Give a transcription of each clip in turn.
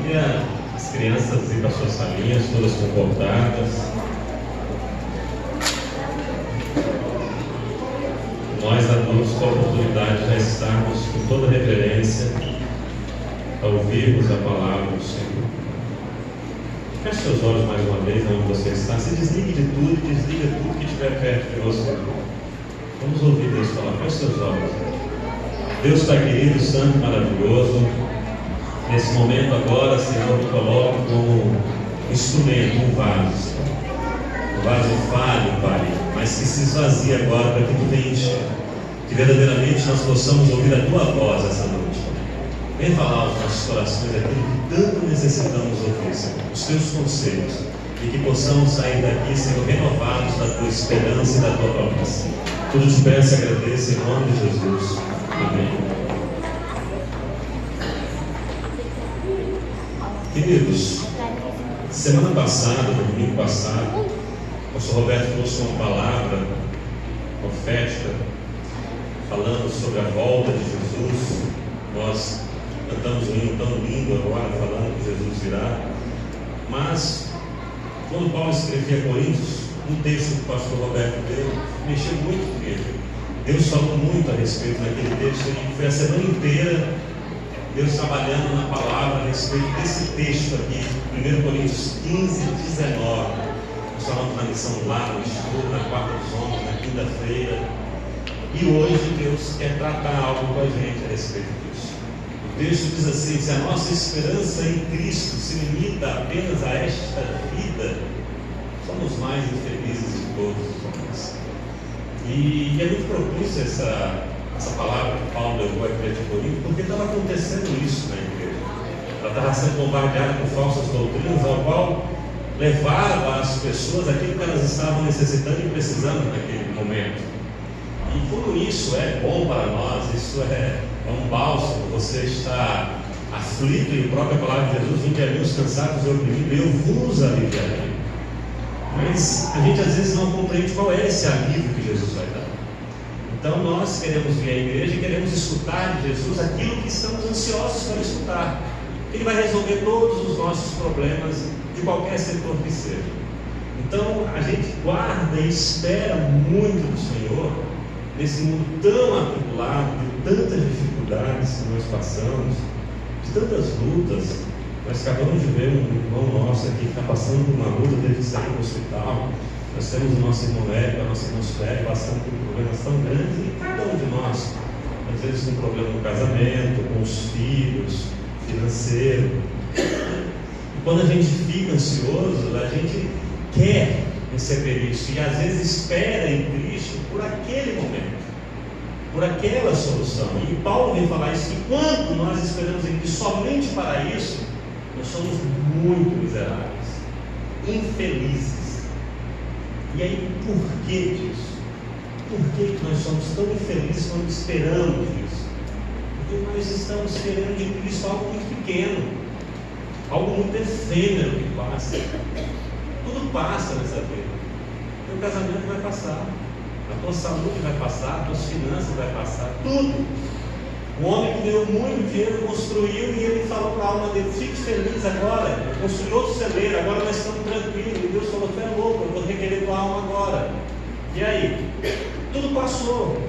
Queria as crianças ir para suas salinhas, todas comportadas. Nós adultos com a oportunidade de já estarmos com toda reverência a ouvirmos a palavra do Senhor. Feche seus olhos mais uma vez onde você está. Se desligue de tudo e desliga tudo que estiver perto de você. Vamos ouvir Deus falar. Feche seus olhos. Deus está querido, santo, maravilhoso. Nesse momento agora, Senhor, me coloco como instrumento, um vaso. Um vaso falho, Pai, mas que se esvazie agora para que Tu venha encher. Que verdadeiramente nós possamos ouvir a Tua voz essa noite. Vem falar aos nossos corações aquilo que tanto necessitamos ouvir, Senhor. Os Teus conselhos. E que possamos sair daqui, Senhor, renovados da Tua esperança e da Tua promessa. Tudo te peço e agradeço em nome de Jesus. Amém. Queridos, semana passada, domingo passado, o pastor Roberto trouxe uma palavra profética falando sobre a volta de Jesus. Nós cantamos um hino tão lindo agora falando que Jesus virá. Mas, quando Paulo escrevia Coríntios, um texto que o pastor Roberto deu, mexeu muito comigo. Deus falou muito a respeito daquele texto e foi a semana inteira Deus trabalhando na palavra a respeito desse texto aqui, 1 Coríntios 15, 19. Nós falamos na lição lá no estudo, na quarta dos homens, na quinta-feira. E hoje Deus quer tratar algo com a gente a respeito disso. O texto diz assim: se a nossa esperança em Cristo se limita apenas a esta vida, somos mais infelizes de todos os homens. E é muito propício essa palavra que Paulo levou à igreja de Corinto, porque estava acontecendo isso na igreja. Ela estava sendo bombardeada por falsas doutrinas, ao qual levava as pessoas aquilo que elas estavam necessitando e precisando naquele momento. E como isso é bom para nós, isso é um bálsamo. Você está aflito, e a própria palavra de Jesus: vinde a mim os cansados e oprimidos, eu vos aliviarei. Mas a gente às vezes não compreende qual é esse alívio que Jesus vai dar. Então nós queremos vir à igreja e queremos escutar de Jesus aquilo que estamos ansiosos para escutar. Ele vai resolver todos os nossos problemas de qualquer setor que seja. Então a gente guarda e espera muito do Senhor nesse mundo tão atribulado, de tantas dificuldades que nós passamos, de tantas lutas. Nós acabamos de ver um irmão nosso aqui que está passando por uma luta, teve que sair do hospital. Nós temos o nosso irmão Érico, a nossa irmã Sueli, passando por problemas tão grandes, e cada um de nós, às vezes com problema no casamento, com os filhos, financeiro. E quando a gente fica ansioso, a gente quer receber isso, e às vezes espera em Cristo por aquele momento, por aquela solução. E Paulo vem falar isso, que quando nós esperamos em Cristo somente para isso, nós somos muito miseráveis, infelizes. E aí, por que disso? Por que nós somos tão infelizes quando esperamos isso? Porque nós estamos querendo de Cristo algo muito pequeno, algo muito efêmero que passa. Tudo passa nessa vida. O teu casamento vai passar, a tua saúde vai passar, as tuas finanças vai passar, tudo. O homem que ganhou muito dinheiro construiu, e ele falou para a alma dele: fique feliz agora, eu construí outro celeiro, agora nós estamos tranquilos. E Deus falou: tu é louco, eu vou requerer tua alma agora. E aí? Tudo passou,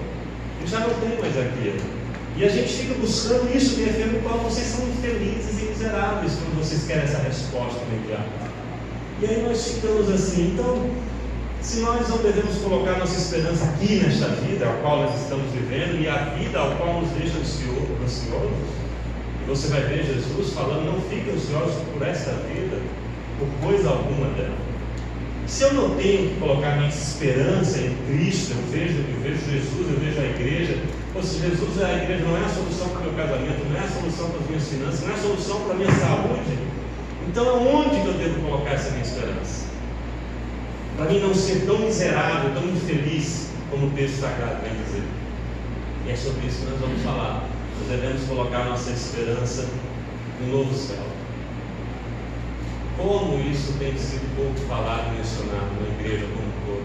ele já não tem mais aquilo. E a gente fica buscando isso de efêmero, qual vocês são infelizes e miseráveis quando vocês querem essa resposta imediata. E aí nós ficamos assim. Então, se nós não devemos colocar nossa esperança aqui nesta vida a qual nós estamos vivendo, e a vida ao qual nos deixa ansiosos, e você vai ver Jesus falando: não fiquem ansiosos por esta vida, por coisa alguma dela. Se eu não tenho que colocar minha esperança em Cristo, eu vejo Jesus, eu vejo a igreja. Ou se Jesus é a igreja, não é a solução para o meu casamento, não é a solução para as minhas finanças, não é a solução para a minha saúde, então aonde que eu devo colocar essa minha esperança? Para mim não ser tão miserável, tão infeliz, como o texto sagrado vem dizer. E é sobre isso que nós vamos falar. Nós devemos colocar nossa esperança no novo céu. Como isso tem sido pouco falado e mencionado na igreja como um todo.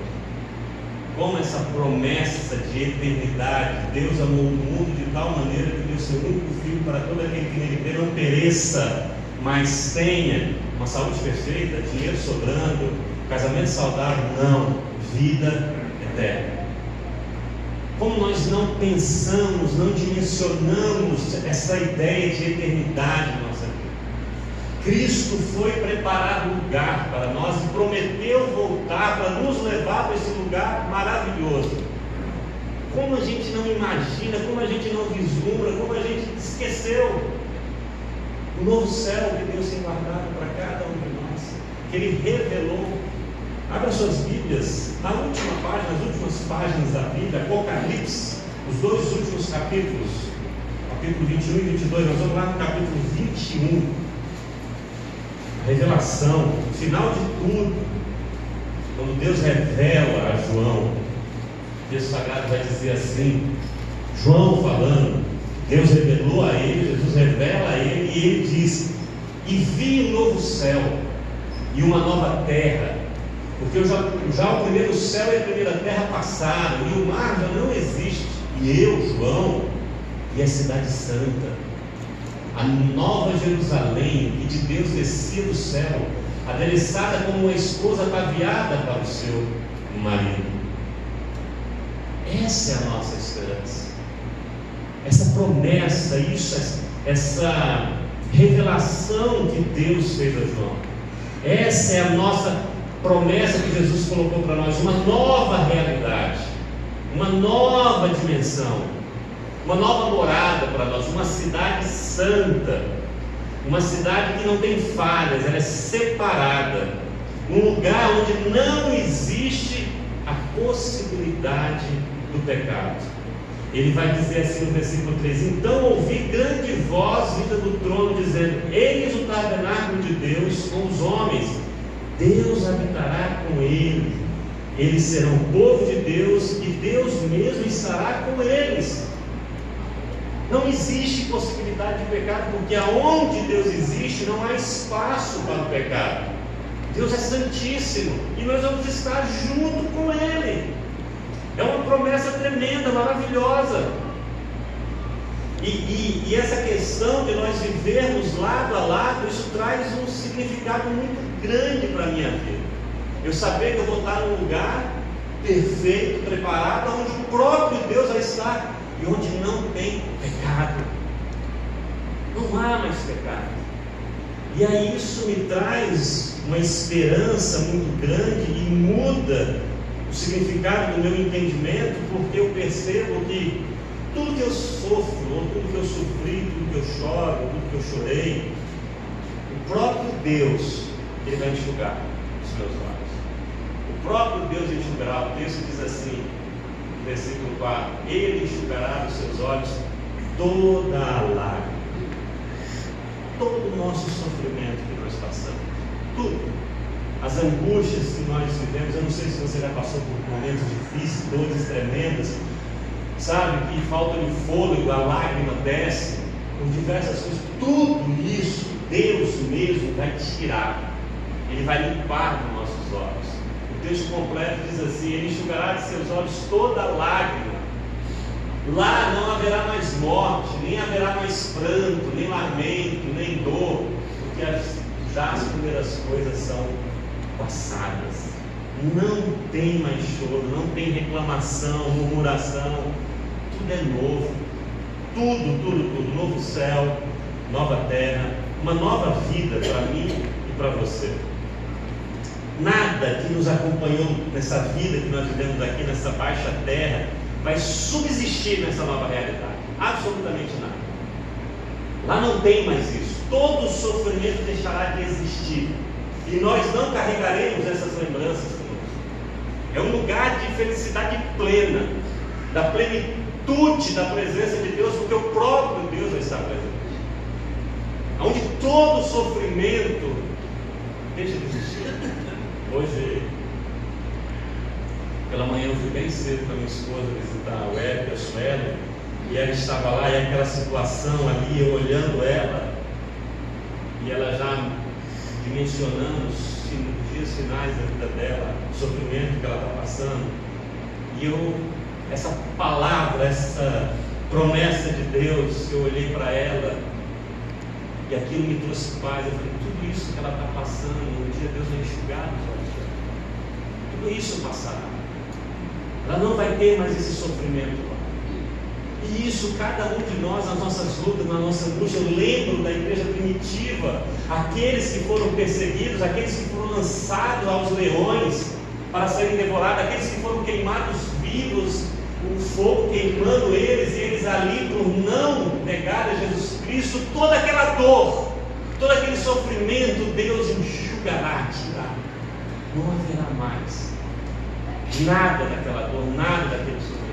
Como essa promessa de eternidade: Deus amou o mundo de tal maneira que deu seu único Filho para todo aquele que nele crê não pereça, mas tenha uma saúde perfeita, dinheiro sobrando, casamento saudável. Não, vida eterna. Como nós não pensamos, não dimensionamos essa ideia de eternidade na nossa vida. Cristo foi preparar lugar para nós e prometeu voltar para nos levar para esse lugar maravilhoso. Como a gente não imagina, como a gente não vislumbra, como a gente esqueceu o novo céu que Deus tem guardado para cada um de nós, que Ele revelou. Abra suas Bíblias, na última página, nas últimas páginas da Bíblia, Apocalipse, os 2 últimos capítulos, capítulo 21 e 22, nós vamos lá no capítulo 21, a revelação, o final de tudo, quando Deus revela a João, o texto sagrado vai dizer assim, João falando, Deus revelou a ele, Jesus revela a ele, e ele diz, e vi um novo céu, e uma nova terra, porque já o primeiro céu e a primeira terra passaram, e o mar já não existe. E eu, João, vi a cidade santa, a nova Jerusalém, que de Deus descia do céu, adereçada como uma esposa ataviada para o seu marido. Essa é a nossa esperança, essa promessa, essa revelação que Deus fez a João. Essa é a nossa promessa que Jesus colocou para nós, uma nova realidade, uma nova dimensão, uma nova morada para nós, uma cidade santa, uma cidade que não tem falhas, ela é separada, um lugar onde não existe a possibilidade do pecado. Ele vai dizer assim no versículo 3, então ouvi grande voz vinda do trono dizendo, eis o tabernáculo de Deus com os homens, Deus habitará com eles, eles serão povo de Deus e Deus mesmo estará com eles. Não existe possibilidade de pecado, porque aonde Deus existe não há espaço para o pecado. Deus é santíssimo e nós vamos estar junto com Ele. É uma promessa tremenda, maravilhosa. E essa questão de nós vivermos lado a lado, isso traz um significado muito grande para a minha vida. Eu saber que eu vou estar num lugar perfeito, preparado, onde o próprio Deus vai estar e onde não tem pecado. Não há mais pecado. E aí isso me traz uma esperança muito grande e muda o significado do meu entendimento, porque eu percebo que tudo que eu sofro, ou tudo que eu sofri, tudo que eu choro, tudo que eu chorei, o próprio Deus, Ele vai enxugar os meus olhos. O próprio Deus enxugará. O texto diz assim, no versículo 4, Ele enxugará dos seus olhos toda a lágrima, todo o nosso sofrimento que nós passamos, tudo. As angústias que nós vivemos, eu não sei se você já passou por momentos difíceis, dores tremendas, sabe, que falta de fôlego, a lágrima desce, por diversas coisas, tudo isso, Deus mesmo vai tirar, Ele vai limpar dos nossos olhos. O texto completo diz assim, Ele enxugará de seus olhos toda lágrima. Lá não haverá mais morte, nem haverá mais pranto, nem lamento, nem dor, porque já as primeiras coisas são passadas. Não tem mais choro, não tem reclamação, murmuração, tudo é novo, tudo, novo céu, nova terra, uma nova vida para mim e para você. Nada que nos acompanhou nessa vida que nós vivemos aqui, nessa baixa terra, vai subsistir nessa nova realidade, absolutamente nada. Lá não tem mais isso, todo sofrimento deixará de existir, e nós não carregaremos essas lembranças conosco. É um lugar de felicidade plena, da plenitude da presença de Deus, porque o próprio Deus vai estar presente, onde todo sofrimento deixa de existir. Hoje, pela manhã, eu fui bem cedo com a minha esposa visitar a Web, a Suela, e ela estava lá, e aquela situação ali, eu olhando ela, e ela já dimensionando os dias finais da vida dela, o sofrimento que ela está passando, e essa palavra, essa promessa de Deus, que eu olhei para ela, E aquilo me trouxe paz. Eu falei, tudo isso que ela está passando, um dia Deus vai enxugar os olhos dela. Tudo isso passará. Ela não vai ter mais esse sofrimento lá. E isso, cada um de nós, nas nossas lutas, na nossa angústia, eu lembro da igreja primitiva, aqueles que foram perseguidos, aqueles que foram lançados aos leões para serem devorados, aqueles que foram queimados vivos, o fogo queimando eles, e eles ali por não negar a Jesus Cristo, toda aquela dor, todo aquele sofrimento, Deus enxugará, tirará. Não haverá mais nada daquela dor, nada daquele sofrimento.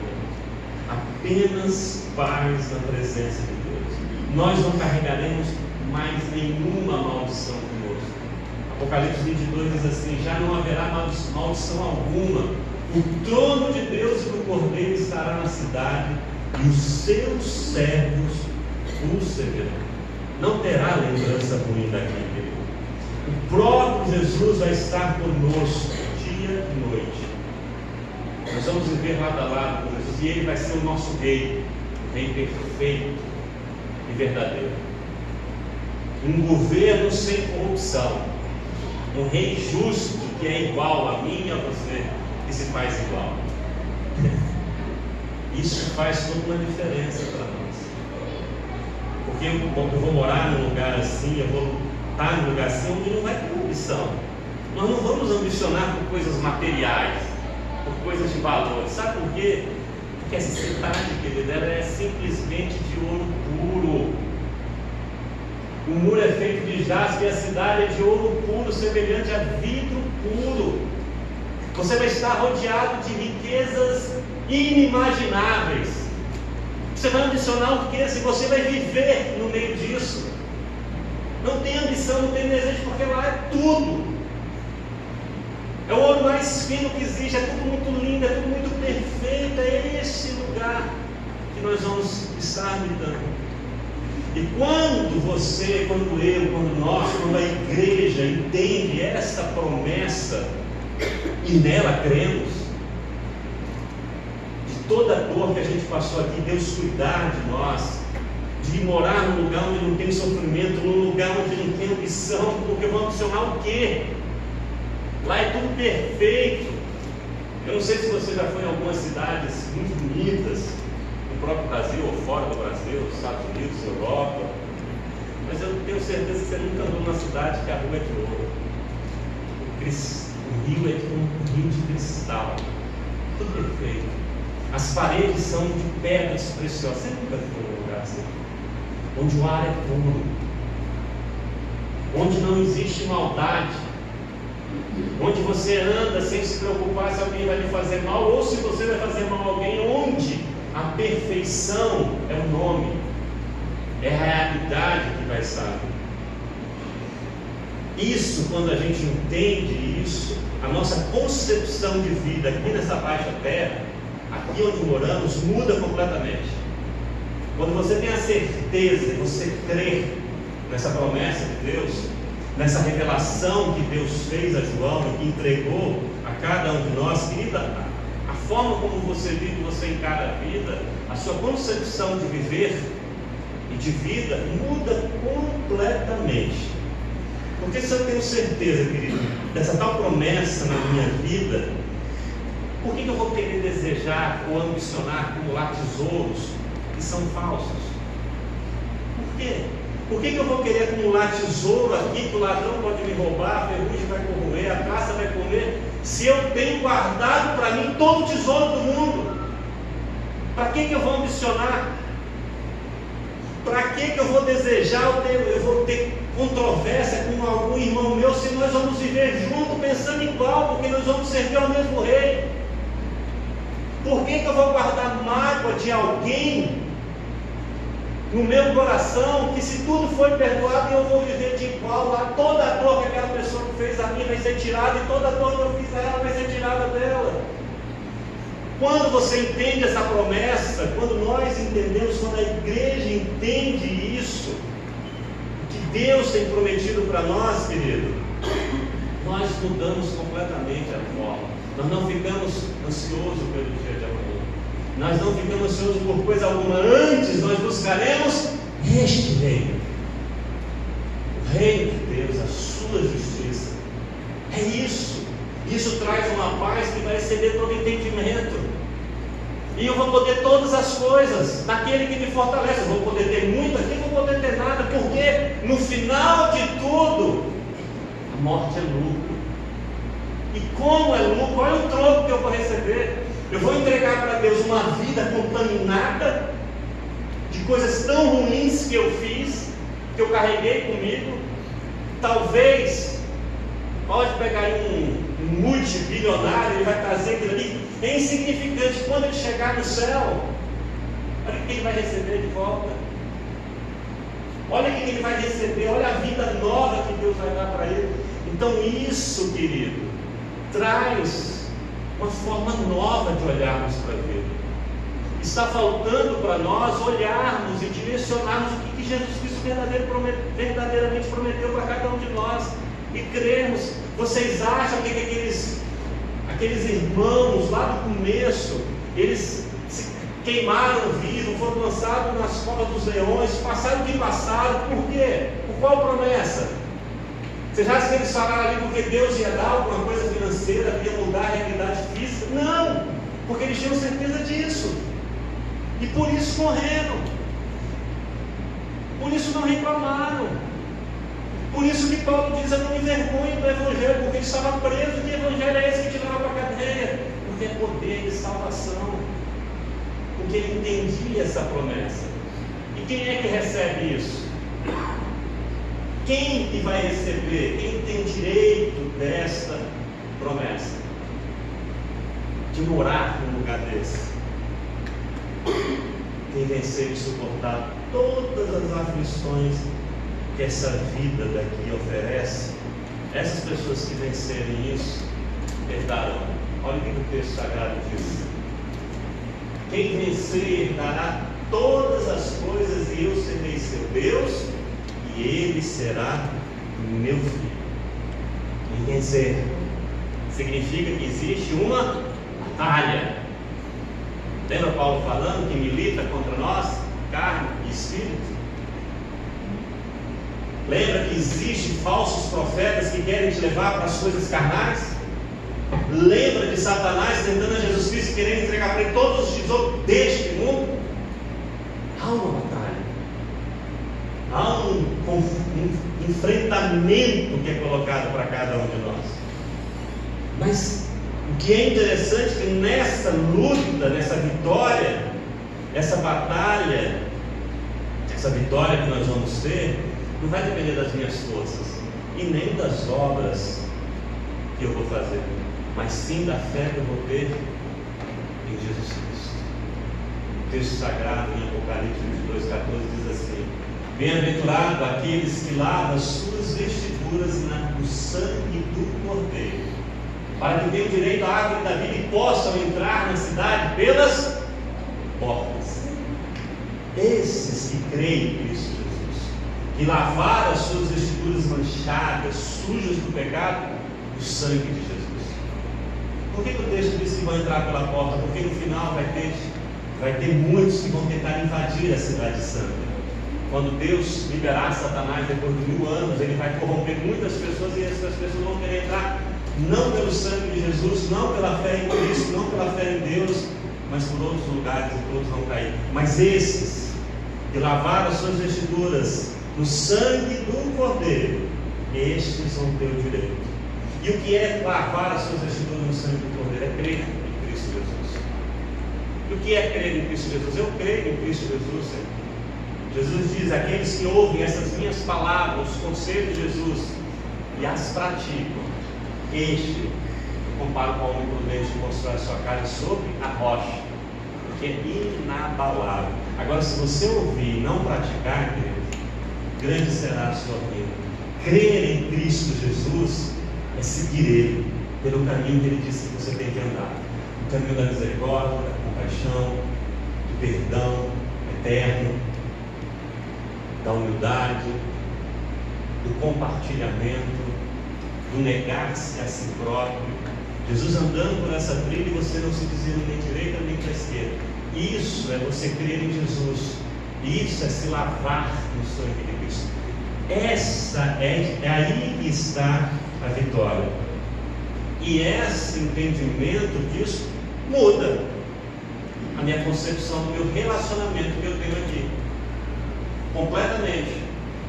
Apenas paz na presença de Deus. Nós não carregaremos mais nenhuma maldição conosco. Apocalipse 22 diz assim: já não haverá maldição alguma. O trono de Deus e do Cordeiro estará na cidade, e os seus servos o servirão. Não terá lembrança ruim daquele período. O próprio Jesus vai estar conosco dia e noite. Nós vamos viver lado a lado com Jesus, e Ele vai ser o nosso rei, o rei perfeito e verdadeiro. Um governo sem corrupção, um rei justo que é igual a mim e a você, que se faz igual. Isso faz toda uma diferença para nós. Porque eu vou morar num lugar assim, eu vou estar num lugar assim onde não vai ter ambição. Nós não vamos ambicionar por coisas materiais, por coisas de valor. Sabe por quê? Porque essa cidade, querida, ela é simplesmente de ouro puro. O muro é feito de jaspe e a cidade é de ouro puro, semelhante a vidro puro. Você vai estar rodeado de riquezas inimagináveis. Você vai ambicionar o quê? Se você vai viver no meio disso. Não tem ambição, não tem desejo, porque lá é tudo. É o ouro mais fino que existe, é tudo muito lindo, é tudo muito perfeito. É esse lugar que nós vamos estar habitando. E quando você, quando eu, quando nós, quando a igreja entende essa promessa e nela cremos, de toda a dor que a gente passou aqui, Deus cuidar de nós, de morar num lugar onde não tem sofrimento, num lugar onde não tem ambição, porque vamos ambicionar o quê? Lá é tudo perfeito. Eu não sei se você já foi em algumas cidades muito bonitas, no próprio Brasil ou fora do Brasil, Estados Unidos, Europa, mas eu tenho certeza que você nunca andou numa cidade que a rua é de ouro. O rio é um rio de cristal, tudo perfeito. As paredes são de pedras preciosas. Você nunca foi num lugar assim, onde o ar é puro, onde não existe maldade, onde você anda sem se preocupar se alguém vai lhe fazer mal ou se você vai fazer mal a alguém, onde a perfeição é o nome, é a realidade que vai estar. Isso, quando a gente entende isso, a nossa concepção de vida aqui nessa baixa terra, aqui onde moramos, muda completamente. Quando você tem a certeza, você crê nessa promessa de Deus, nessa revelação que Deus fez a João e que entregou a cada um de nós, querida, a forma como você vive, você encara a vida, a sua concepção de viver e de vida muda completamente. Porque se eu tenho certeza, querido, dessa tal promessa na minha vida, por que eu vou querer desejar ou ambicionar acumular tesouros que são falsos? Por quê? Por que eu vou querer acumular tesouro aqui que o ladrão pode me roubar, a ferrugem vai corroer, a traça vai comer, se eu tenho guardado para mim todo o tesouro do mundo? Para que eu vou ambicionar? Para que eu vou desejar, eu vou ter controvérsia com algum irmão meu, se nós vamos viver junto, pensando igual, porque nós vamos servir ao mesmo rei? Por que eu vou guardar mágoa de alguém no meu coração, que se tudo foi perdoado, eu vou viver de igual lá? Toda a dor que aquela pessoa que fez a mim vai ser tirada, e toda a dor que eu fiz a ela vai ser tirada dela. Quando você entende essa promessa, quando nós entendemos, quando a igreja entende isso, que Deus tem prometido para nós, querido, nós mudamos completamente a forma. Nós não ficamos ansiosos pelo dia de amanhã. Nós não ficamos ansiosos por coisa alguma. Antes nós buscaremos este reino. reino de Deus, a sua justiça. É isso. Isso traz uma paz que vai exceder todo entendimento. E eu vou poder todas as coisas naquele que me fortalece. Eu vou poder ter muito aqui, não vou poder ter nada, porque no final de tudo, a morte é lucro. E como é lucro? Olha o troco que eu vou receber. Eu vou entregar para Deus uma vida contaminada de coisas tão ruins que eu fiz, que eu carreguei comigo. Talvez, pode pegar um multibilionário, ele vai trazer aquilo ali, é insignificante. Quando ele chegar no céu, olha o que ele vai receber de volta. Olha o que ele vai receber, olha a vida nova que Deus vai dar para ele. Então isso, querido, traz uma forma nova de olharmos para a vida. Está faltando para nós olharmos e direcionarmos o que Jesus Cristo verdadeiramente prometeu para cada um de nós e crermos. Vocês acham que aqueles irmãos lá no começo, eles se queimaram vivo, foram lançados nas covas dos leões, passaram o que passaram, por quê? Por qual promessa? Vocês acham que eles falaram ali porque Deus ia dar alguma coisa financeira, ia mudar a realidade física? Não, porque eles tinham certeza disso. E por isso morreram. Por isso não reclamaram. Por isso que Paulo diz: eu não me envergonho do Evangelho, porque ele estava preso. Que Evangelho é esse que te leva para a cadeia? Porque é poder de salvação. Porque ele entendia essa promessa. E quem é que recebe isso? Quem que vai receber? Quem tem direito desta promessa? De morar num lugar desse? Quem vencer e suportar todas as aflições que essa vida daqui oferece, essas pessoas que vencerem isso, herdarão. Olha o que o texto sagrado diz: quem vencer herdará todas as coisas, e eu serei seu Deus, e ele será meu filho. E vencer significa que existe uma batalha. Lembra Paulo falando que milita contra nós, carne e espírito? Lembra que existem falsos profetas que querem te levar para as coisas carnais? Lembra de Satanás tentando a Jesus Cristo e querendo entregar para ele todos os tesouros deste mundo? Há uma batalha. Há um enfrentamento que é colocado para cada um de nós. Mas o que é interessante é que nessa luta, nessa vitória, essa batalha, essa vitória que nós vamos ter, não vai depender das minhas forças e nem das obras que eu vou fazer, mas sim da fé que eu vou ter em Jesus Cristo. O texto sagrado em Apocalipse 22:14 diz assim: bem-aventurado aqueles que lavam as suas vestiduras no sangue do Cordeiro, para que tenham direito à árvore da vida e possam entrar na cidade pelas portas. Esses que creem em Cristo Jesus, que lavaram as suas vestiduras manchadas, sujas do pecado, o sangue de Jesus. Por que o texto diz que vão entrar pela porta? Porque no final vai ter muitos que vão tentar invadir a cidade santa. Quando Deus liberar Satanás depois de 1000 anos, ele vai corromper muitas pessoas, e essas pessoas vão querer entrar não pelo sangue de Jesus, não pela fé em Cristo, não pela fé em Deus, mas por outros lugares, e todos vão cair. Mas esses que lavaram as suas vestiduras no sangue do Cordeiro, estes vão ter o direito. E o que é lavar as suas vestiduras no sangue do Cordeiro? É crer em Cristo Jesus. E o que é crer em Cristo Jesus? Eu creio em Cristo Jesus, Senhor. Jesus diz: aqueles que ouvem essas minhas palavras, os conselhos de Jesus, e as praticam, este compara com o homem prudente que constrói a sua casa sobre a rocha, que é inabalável. Agora, se você ouvir e não praticar, querido, grande será a sua vida. Crer em Cristo Jesus é seguir Ele pelo caminho que Ele disse que você tem que andar, o caminho da misericórdia, da compaixão, do perdão eterno, da humildade, do compartilhamento, do negar-se a si próprio. Jesus andando por essa trilha e você não se dizendo nem direita nem para a esquerda. Isso é você crer em Jesus. Isso é se lavar no sangue de Cristo. É aí que está a vitória. E esse entendimento disso muda a minha concepção do meu relacionamento que eu tenho aqui. Completamente.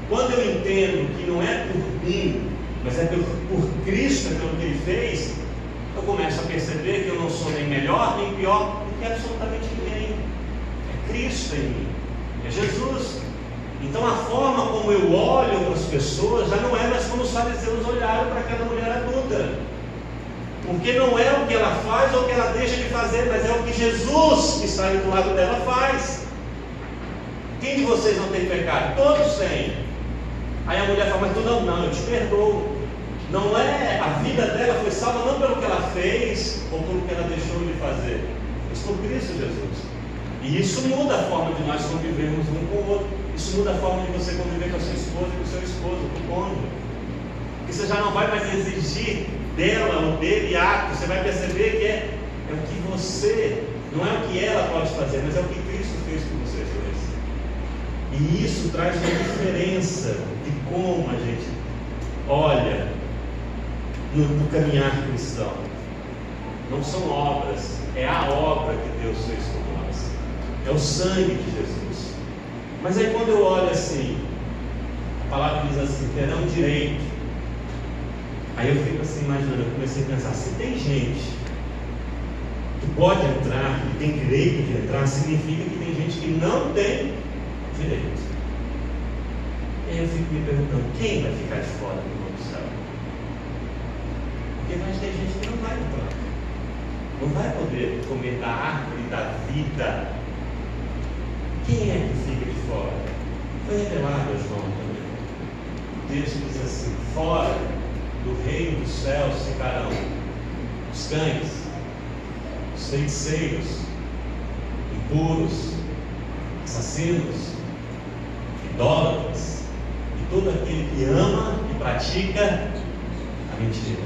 Quando eu entendo que não é por mim, mas é por Cristo, pelo que Ele fez, eu começo a perceber que eu não sou nem melhor nem pior do que absolutamente ninguém. É Cristo em mim, é Jesus. Então a forma como eu olho para as pessoas já não é mais como os fariseus olharam para aquela mulher adulta. Porque não é o que ela faz ou o que ela deixa de fazer, mas é o que Jesus, que está aí do lado dela, faz. Quem de vocês não tem pecado? Todos têm. Aí a mulher fala, mas tu não, eu te perdoo. Não é, a vida dela foi salva não pelo que ela fez ou pelo que ela deixou de fazer, mas por Cristo Jesus. E isso muda a forma de nós convivermos um com o outro. Isso muda a forma de você conviver com a sua esposa e com o seu esposo, com o cônjuge. Porque você já não vai mais exigir dela ou dele ato. Você vai perceber que é o que você, não é o que ela pode fazer, mas é o que Cristo fez por vocês dois. E isso traz uma diferença de como a gente olha no caminhar cristão. Não são obras, é a obra que Deus fez por nós. É o sangue de Jesus. Mas aí quando eu olho assim, a palavra diz assim, terão direito. Aí eu fico assim imaginando, eu comecei a pensar, se tem gente que pode entrar, que tem direito de entrar, significa que tem gente que não tem direito. E aí eu fico me perguntando, quem vai ficar de fora do mundo do céu? Porque vai ter gente que não vai entrar, não vai poder comer da árvore da vida. Quem é que fica de fora? Foi revelado a João também. O texto diz assim, fora do reino dos céus ficarão os cães, os feiticeiros, impuros, assassinos, idólatras e todo aquele que ama e pratica a mentira.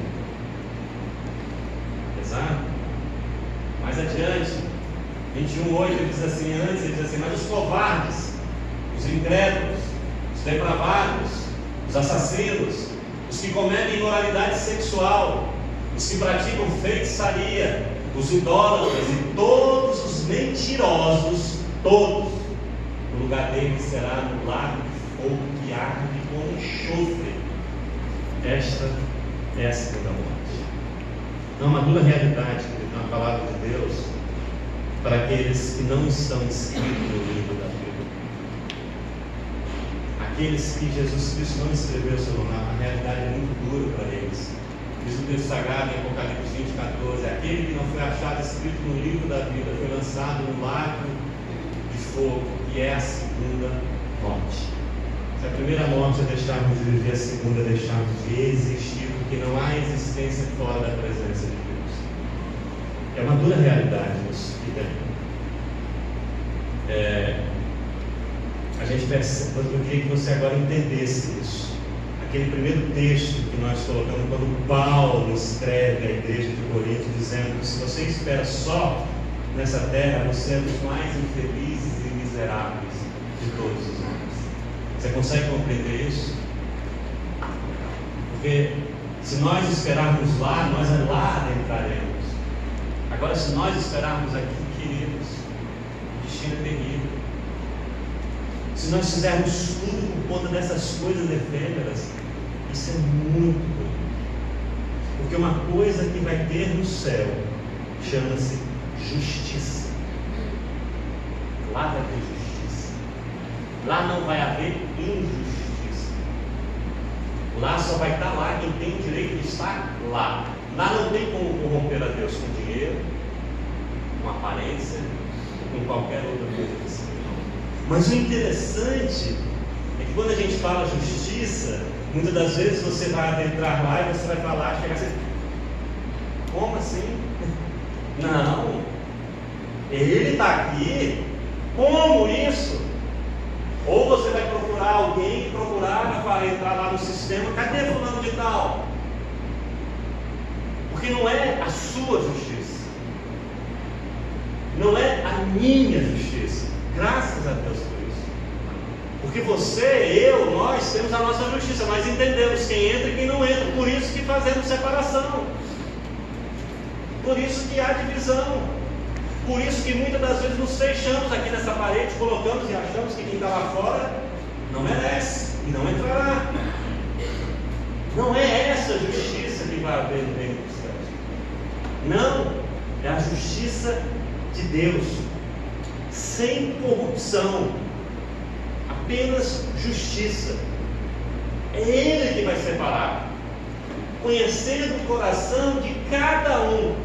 Pesado? Mais adiante, 21:8 ele diz assim, mas os covardes, os incrédulos, os depravados, os assassinos, os que cometem imoralidade sexual, os que praticam feitiçaria, os idólatras e todos os mentirosos, todos, o lugar deles será no lago de fogo que arde com enxofre. Esta é a segunda morte. É uma dura realidade, na palavra de Deus, para aqueles que não estão inscritos no livro da vida. Aqueles que Jesus Cristo não escreveu seu nome, a realidade é muito dura para eles. Diz o texto sagrado em Apocalipse 20:14, aquele que não foi achado escrito no livro da vida foi lançado no lago de fogo, que é a segunda morte. Se a primeira morte é deixarmos de viver, a segunda é deixarmos de existir, porque não há existência fora da presença de Deus. É uma dura realidade isso que tem. A gente percebe, eu queria que você agora entendesse isso. Aquele primeiro texto que nós colocamos, quando Paulo escreve à igreja de Corinto, dizendo que se você espera só nessa terra, você é dos mais infelizes e miseráveis de todos os homens. Você consegue compreender isso? Porque se nós esperarmos lá, nós lá entraremos. Agora, se nós esperarmos aqui, queridos, o destino é terrível. Se nós fizermos tudo por conta dessas coisas efêmeras, isso é muito ruim. Porque uma coisa que vai ter no céu chama-se justiça. Lá vai ter justiça. Lá não vai haver injustiça. Lá só vai estar lá quem tem o direito de estar lá. Lá não tem como corromper a Deus com dinheiro, com aparência, ou com qualquer outra coisa assim. Mas o interessante é que quando a gente fala justiça, muitas das vezes você vai adentrar lá e você vai falar, chegar assim, como assim? Não, ele está aqui, como isso? Ou você vai procurar alguém, procurar para entrar lá no sistema, cadê fulano de tal? Porque não é a sua justiça, não é a minha justiça. Graças a Deus por isso. Porque você, eu, nós temos a nossa justiça, nós entendemos quem entra e quem não entra, por isso que fazemos separação, por isso que há divisão, por isso que muitas das vezes nos fechamos aqui nessa parede, colocamos e achamos que quem está lá fora não merece e não entrará. Não é essa a justiça que vai haver no reino dos céus. Não, é a justiça de Deus, sem corrupção, apenas justiça. É Ele que vai separar, conhecendo o coração de cada um.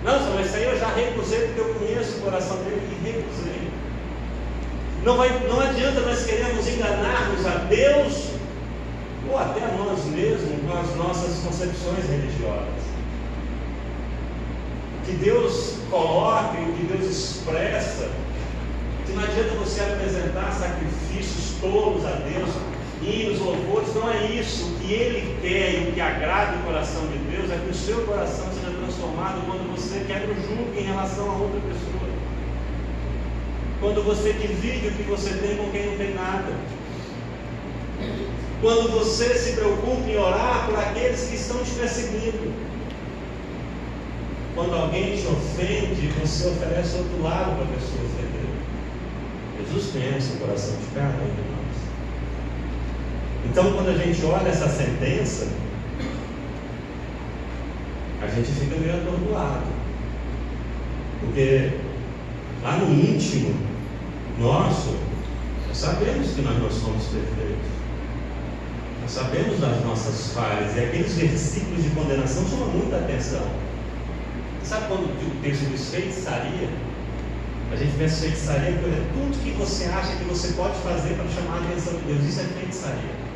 Não, Senhor, isso aí eu já recusei, porque eu conheço o coração dele e recusei. Não adianta nós queremos enganarmos a Deus ou até a nós mesmos com as nossas concepções religiosas. O que Deus coloca e o que Deus expressa, que não adianta você apresentar sacrifícios tolos a Deus, hinos, louvores, não é isso. O que Ele quer e o que agrada o coração de Deus é que o seu coração seja transformado quando você quebra o jugo em relação a outra pessoa, quando você divide o que você tem com quem não tem nada, quando você se preocupa em orar por aqueles que estão te perseguindo. Quando alguém te ofende, você oferece outro lado para a pessoa ofender. Jesus conhece o coração de cada um de nós. Então, quando a gente olha essa sentença, a gente fica meio atordoado, porque lá no íntimo nosso, nós sabemos que nós não somos perfeitos, nós sabemos das nossas falhas, e aqueles versículos de condenação chamam muita atenção. Sabe quando o texto diz feitiçaria? A gente pensa feitiçaria, é tudo que você acha que você pode fazer para chamar a atenção de Deus. Isso é feitiçaria.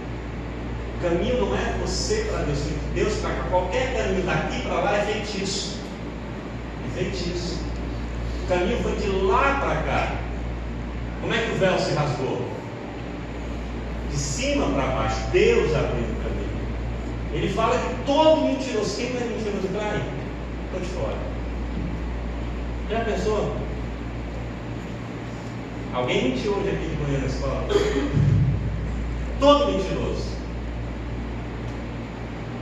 O caminho não é você para Deus, Deus para cá. Qualquer caminho daqui para lá é feitiço. É feitiço. O caminho foi de lá para cá. Como é que o véu se rasgou? De cima para baixo. Deus abriu o caminho. Ele fala que todo mentiroso, quem não é mentiroso trai? Estou de fora. Já pensou? Alguém mentiu hoje aqui de manhã na escola? Todo mentiroso.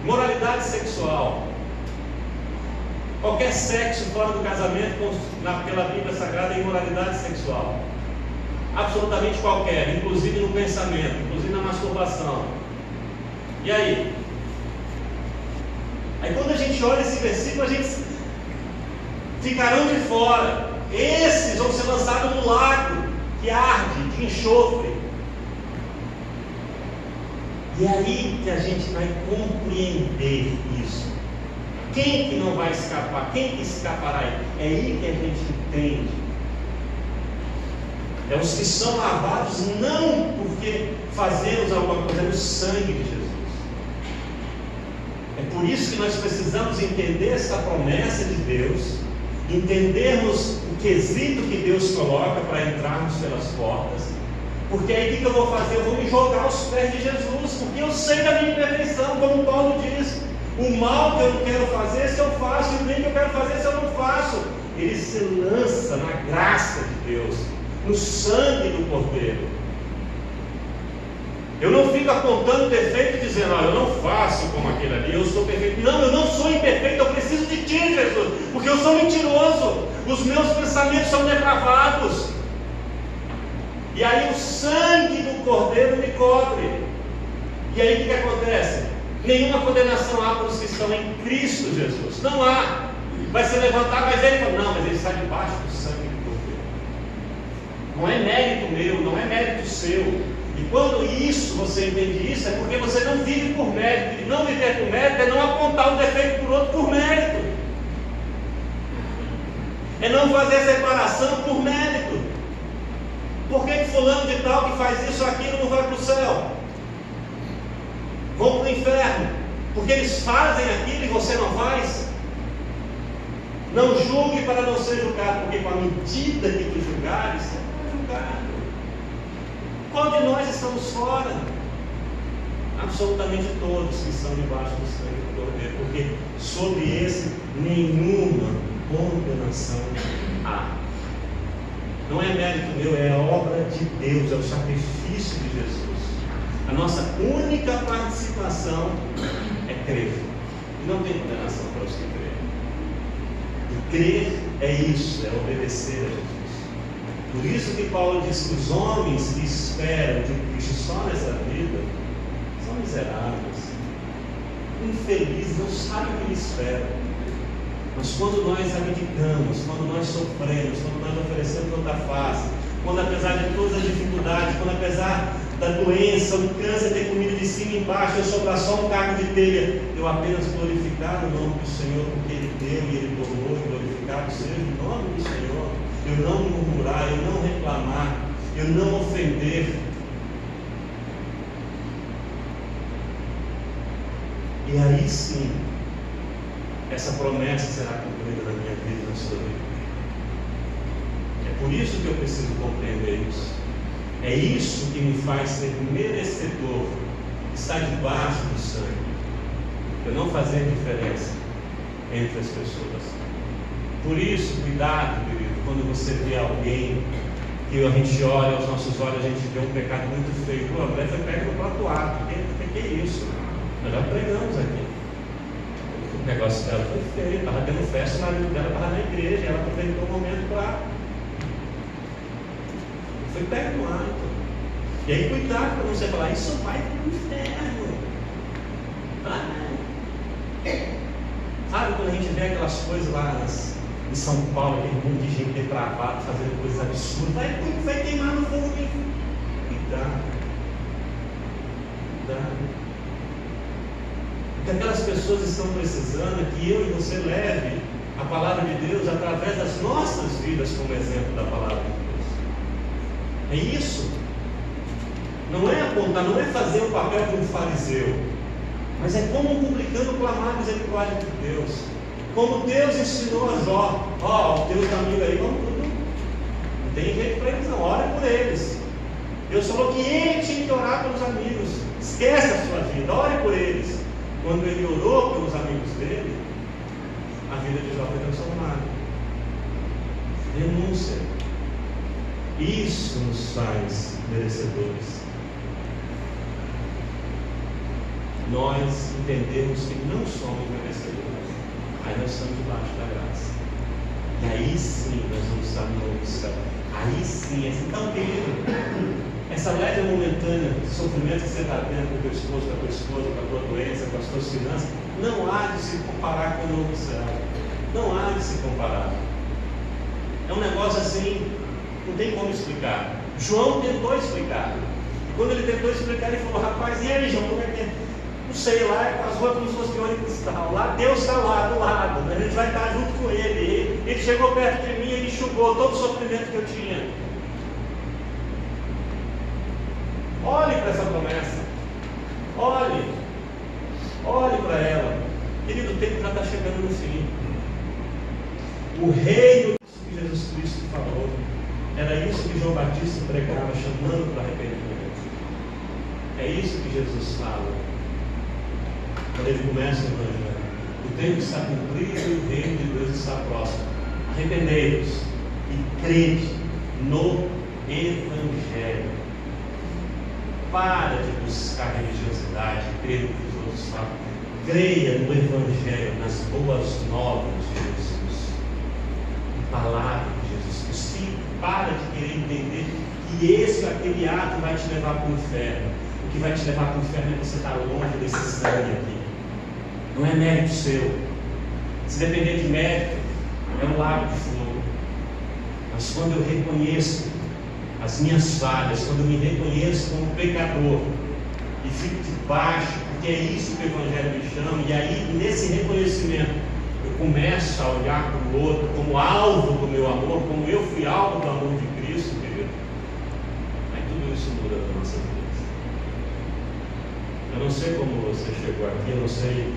Moralidade sexual. Qualquer sexo fora do casamento, pela Bíblia Sagrada, é imoralidade sexual. Absolutamente qualquer, inclusive no pensamento, inclusive na masturbação. E aí? Aí quando a gente olha esse versículo, a gente ficarão de fora. Esses vão ser lançados no lago que arde, de enxofre. E é aí que a gente vai compreender isso. Quem que não vai escapar? Quem que escapará? É aí que a gente entende. É os que são lavados não porque fazemos alguma coisa, é no sangue de Jesus. É por isso que nós precisamos entender essa promessa de Deus, entendermos o quesito que Deus coloca para entrarmos pelas portas, porque aí o que eu vou fazer? Eu vou me jogar aos pés de Jesus, porque eu sei da minha imperfeição, como Paulo diz. O mal que eu não quero fazer, se eu faço, e o bem que eu quero fazer, se eu não faço. Ele se lança na graça de Deus, no sangue do Cordeiro. Eu não fico apontando defeito e dizendo, olha, eu não faço como aquele ali, eu sou perfeito. Não, eu não sou imperfeito, eu preciso de ti, Jesus, porque eu sou mentiroso, os meus pensamentos são depravados. E aí o sangue do Cordeiro me cobre. E aí o que acontece? Nenhuma condenação há para os que estão em Cristo Jesus. Não há. Vai ser levantado, mas ele fala, não, mas ele está debaixo do sangue do Cordeiro. Não é mérito meu, não é mérito seu. E quando você entende isso, é porque você não vive por mérito. E não viver por mérito é não apontar um defeito por outro por mérito. É não fazer separação por mérito. Por que fulano de tal que faz isso ou aquilo não vai para o céu? Vão para o inferno. Porque eles fazem aquilo e você não faz? Não julgue para não ser julgado, porque com a medida que tu julgares, você vai julgado. Qual de nós estamos fora? Absolutamente todos que estão debaixo do sangue do Cordeiro, porque sobre esse nenhuma condenação há. Não é mérito meu, é a obra de Deus, é o sacrifício de Jesus. A nossa única participação é crer. E não tem condenação para os que creem. E crer é isso, é obedecer a Jesus. Por isso que Paulo diz que os homens que esperam de Cristo só nessa vida são miseráveis, infelizes, não sabem o que esperam. Mas quando nós abdicamos, quando nós sofremos, quando nós oferecemos outra face, quando apesar de todas as dificuldades, quando apesar da doença, o câncer ter comido de cima e embaixo, eu sobrar só um caco de telha, eu apenas glorificar o nome do Senhor, porque Ele deu e Ele tomou, e glorificado seja o nome do Senhor. Eu não murmurar, eu não reclamar, eu não ofender. E aí sim, essa promessa será cumprida na minha vida e na sua vida. É por isso que eu preciso compreender isso. É isso que me faz ser merecedor, estar debaixo do sangue, eu não fazer diferença entre as pessoas. Por isso, cuidado, querido, quando você vê alguém que a gente olha aos nossos olhos, a gente vê um pecado muito feio. Pô, a mulher foi pega no próprio ato. O que é isso? Nós já pregamos aqui. O negócio dela foi feio, estava tendo festa, o marido dela estava na igreja, ela aproveitou o momento para. Foi pego no ato. E aí, cuidado para você falar, isso vai para o inferno. Sabe quando a gente vê aquelas coisas lá em São Paulo, aquele monte de gente depravada fazendo coisas absurdas, vai queimar no fogo. Cuidado. Porque aquelas pessoas estão precisando que eu e você leve a palavra de Deus através das nossas vidas como exemplo da palavra de Deus. É isso. Não é apontar, não é fazer o papel de um fariseu, mas é como um publicano clamar a misericórdia de Deus. Como Deus ensinou a Jó, o teus amigos aí, vamos tudo. Não tem jeito para eles não, ora por eles. Deus falou que ele tinha que orar pelos amigos. Esquece a sua vida, ore por eles. Quando ele orou pelos amigos dele, a vida de Jó foi transformada. Renúncia. Isso nos faz merecedores. Nós entendemos que não somos merecedores. Aí nós estamos debaixo da graça. E aí sim nós vamos estar no novo céu. Aí sim, então querido, essa leve momentânea de sofrimento que você está tendo com o teu esposo, com a tua esposa, com a tua doença, com as tuas finanças, não há de se comparar com o novo céu. Não há de se comparar. É um negócio assim, não tem como explicar. João tentou explicar. E quando ele tentou explicar, ele falou, rapaz, e aí, João, como é que é? Não sei, lá é com as ruas como se fosse de ônibus cristal. Lá Deus está lá do lado, né? A gente vai estar junto com Ele. Ele chegou perto de mim, Ele enxugou todo o sofrimento que eu tinha. Olhe para essa promessa. Olhe para ela. Querido, o tempo já está chegando no fim. O reino que Jesus Cristo falou, era isso que João Batista pregava, chamando para arrependimento. É isso que Jesus fala quando ele começa o Evangelho. O tempo está cumprido e o reino de Deus está próximo. Arrependei-vos e crede no Evangelho. Para de buscar religiosidade, crer no que os outros falam. Creia no Evangelho, nas boas novas de Jesus. A palavra de Jesus Cristo. Sim, para de querer entender que esse ou aquele ato vai te levar para o inferno. O que vai te levar para o inferno é você estar longe desse sangue aqui. Não é mérito seu. Se depender de mérito, é um lago de fogo. Mas quando eu reconheço as minhas falhas, quando eu me reconheço como pecador e fico debaixo, porque é isso que o Evangelho me chama, e aí nesse reconhecimento eu começo a olhar para o outro como alvo do meu amor, como eu fui alvo do amor de Cristo, querido. Aí tudo isso muda na nossa vida. Eu não sei como você chegou aqui, eu não sei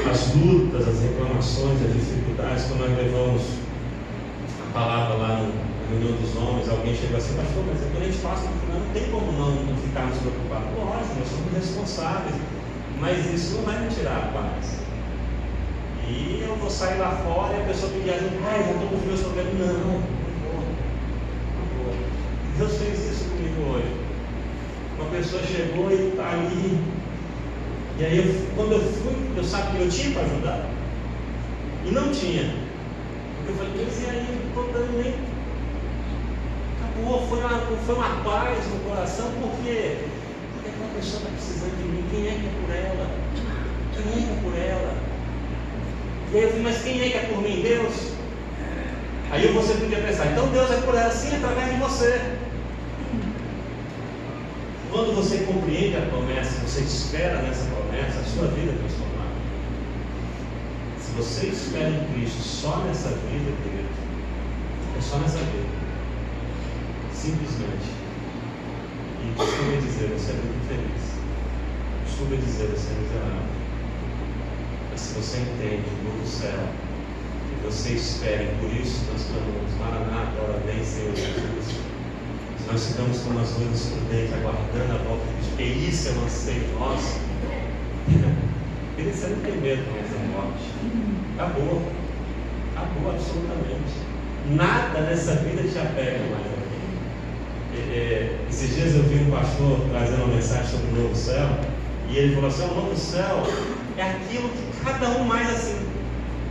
as lutas, as reclamações, as dificuldades, quando nós levamos a palavra lá na reunião dos homens, alguém chegou assim, pastor, mas quando a gente passa no final, não tem como não ficarmos preocupados. Lógico, nós somos responsáveis, mas isso não vai me tirar a paz. E eu vou sair lá fora e a pessoa pedir ajuda, já estou com os meus problemas. Não vou. Deus fez isso comigo hoje. Uma pessoa chegou e está ali. E aí, quando eu fui, eu sabia que eu tinha para ajudar. E não tinha. Porque eu falei, Deus, e aí? Não estou dando nem. Acabou, foi uma paz no coração. Por quê? Porque aquela pessoa está precisando de mim. Quem é que é por ela? Quem é que é por ela? E aí eu falei, mas quem é que é por mim? Deus. Aí você podia pensar, então Deus é por ela, sim, através de você. Quando você compreende a promessa, você espera nessa promessa, a sua vida é transformada. Se você espera em Cristo só nessa vida, querido, é só nessa vida. Simplesmente. E desculpe dizer, você é muito feliz. Desculpe dizer, você é miserável. Mas se você entende o novo céu, e você espera, e por isso nós clamamos, Maranata, ora vem, Senhor Jesus. Se nós ficamos como as noivas prudentes, aguardando a volta de Cristo, porque isso é um anseio nosso, você não tem medo mais da morte. Acabou. Acabou absolutamente. Nada nessa vida te apega mais aqui. Esses dias eu vi um pastor trazendo uma mensagem sobre o novo céu, e ele falou assim: o novo céu é aquilo que cada um mais assim.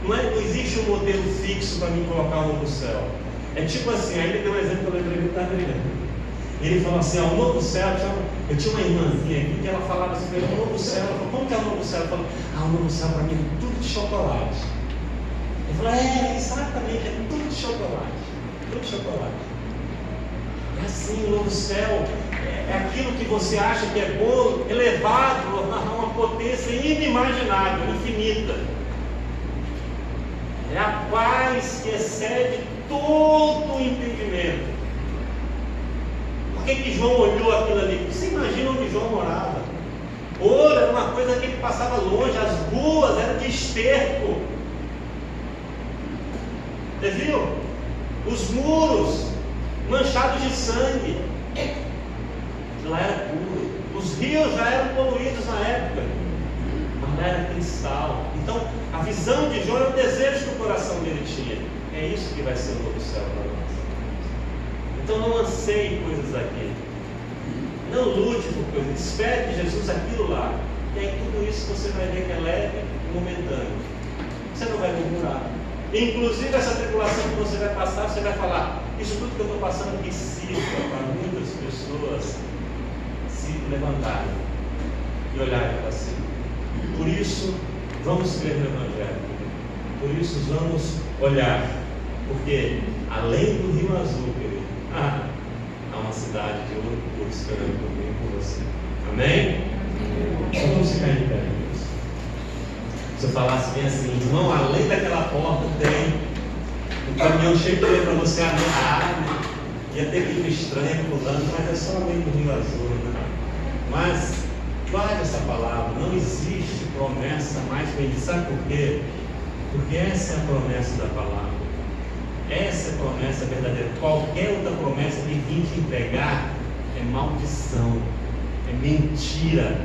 Não existe um modelo fixo para mim colocar o novo céu. É tipo assim, aí ele deu um exemplo que eu lembrei muito da Adriana. Ele falou assim: o novo céu, eu tinha uma irmãzinha aqui que ela falava assim, o novo céu. Ela falou, como que é o novo céu? Ela falou, o novo céu para mim é tudo de chocolate. Ele falou, exatamente, é tudo de chocolate. Tudo de chocolate. É assim, o novo céu é aquilo que você acha que é bom, elevado a uma potência inimaginável, infinita. É a paz que excede todo o entendimento. Por que João olhou aquilo ali? Você imagina onde João morava? Ouro era uma coisa que ele passava longe, as ruas eram de esterco. Você viu? Os muros manchados de sangue. Lá era puro. Os rios já eram poluídos na época, mas lá era cristal. Então, a visão de João é o desejo que o coração dele tinha. É isso que vai ser o novo céu para nós. Então, não anseie coisas aqui. Não lute por coisas. Espere de Jesus aquilo lá. E aí, tudo isso você vai ver que é leve e momentâneo. Você não vai murmurar. Inclusive, essa tribulação que você vai passar, você vai falar: isso tudo que eu estou passando aqui sirva para muitas pessoas se levantarem e olharem para si. Por isso, vamos crer no Evangelho. Por isso, vamos olhar. Porque, além do Rio Azul, querido, há uma cidade de ouro puro esperando por mim e por você. Amém? Então vamos ficar em pé, Deus. Se eu falasse bem assim, irmão, além daquela porta tem um caminhão cheio de dinheiro para você andar, ia ter que ir estranho pulando, mas é só além do Rio Azul, né? Mas guarde essa palavra, não existe promessa mais bendita. Sabe por quê? Porque essa é a promessa da palavra. Essa é a promessa verdadeira. Qualquer outra promessa que vim te entregar é maldição, é mentira.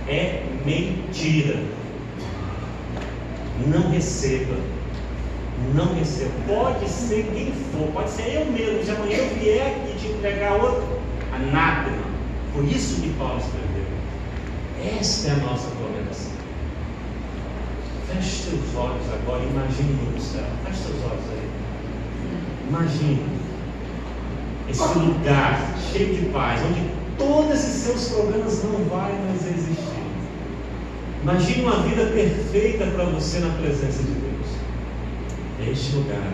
É mentira. Não receba. Não receba. Pode ser quem for, pode ser eu mesmo. Se amanhã eu vier aqui te entregar outro, anátema. Por isso que Paulo escreveu. Esta é a nossa promessa. Feche seus olhos agora e imagine no céu. Feche seus olhos aí. Imagine esse lugar cheio de paz, onde todos esses seus problemas não vão mais existir. Imagine uma vida perfeita para você na presença de Deus. É este lugar.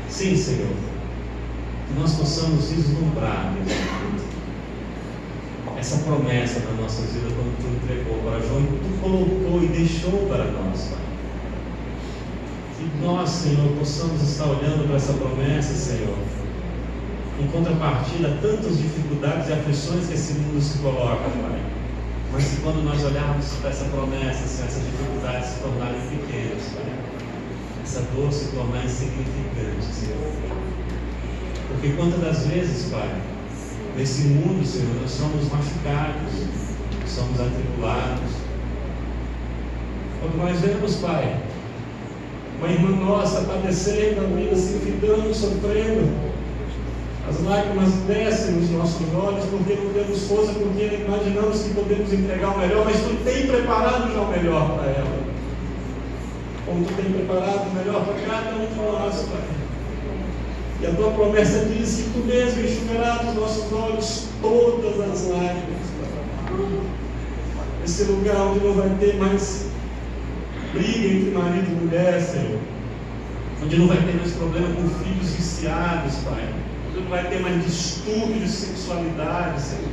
Sim, Senhor. Que nós possamos vislumbrar essa promessa na nossa vida quando Tu entregou para João e Tu colocou e deixou para nós, Pai. Que nós, Senhor, possamos estar olhando para essa promessa, Senhor, em contrapartida a tantas dificuldades e aflições que esse mundo se coloca, Pai. Mas que quando nós olharmos para essa promessa, Senhor, essas dificuldades se tornarem pequenas, Pai. Essa dor se tornar insignificante, Senhor. Porque quantas das vezes, Pai, nesse mundo, Senhor, nós somos machucados, somos atribulados. Quando nós vemos, Pai, uma irmã nossa padecendo, amiga, se envidando, sofrendo, As lágrimas descem nos nossos olhos porque não temos força, porque imaginamos que podemos entregar o melhor, mas Tu tem preparado já o melhor para ela. Como Tu tem preparado o melhor para cada um de nós, Pai. E a Tua promessa diz que Tu mesmo enxugarás dos nossos olhos todas as lágrimas, Pai. Esse lugar onde não vai ter mais briga entre marido e mulher, Senhor. Onde não vai ter mais problema com filhos viciados, Pai. Onde não vai ter mais distúrbio de sexualidade, Senhor.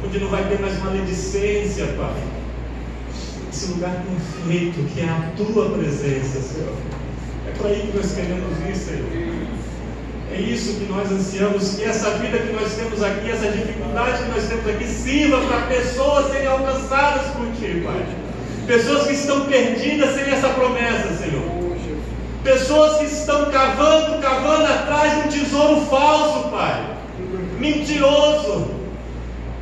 Onde não vai ter mais maledicência, Pai. Esse lugar perfeito que é a Tua presença, Senhor. É para aí que nós queremos ir, Senhor. É isso que nós ansiamos, que essa vida que nós temos aqui, essa dificuldade que nós temos aqui, sirva para pessoas serem alcançadas por Ti, Pai. Pessoas que estão perdidas sem essa promessa, Senhor. Pessoas que estão cavando atrás de um tesouro falso, Pai. Mentiroso.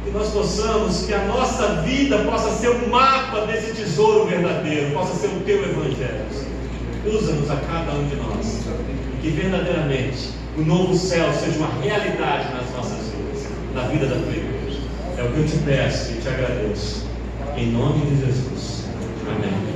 Que nós possamos, que a nossa vida possa ser um mapa desse tesouro verdadeiro, possa ser o Teu Evangelho, Senhor. Usa-nos a cada um de nós. E que verdadeiramente o novo céu seja uma realidade nas nossas vidas, na vida da Tua igreja. É o que eu te peço e te agradeço. Em nome de Jesus. Amém.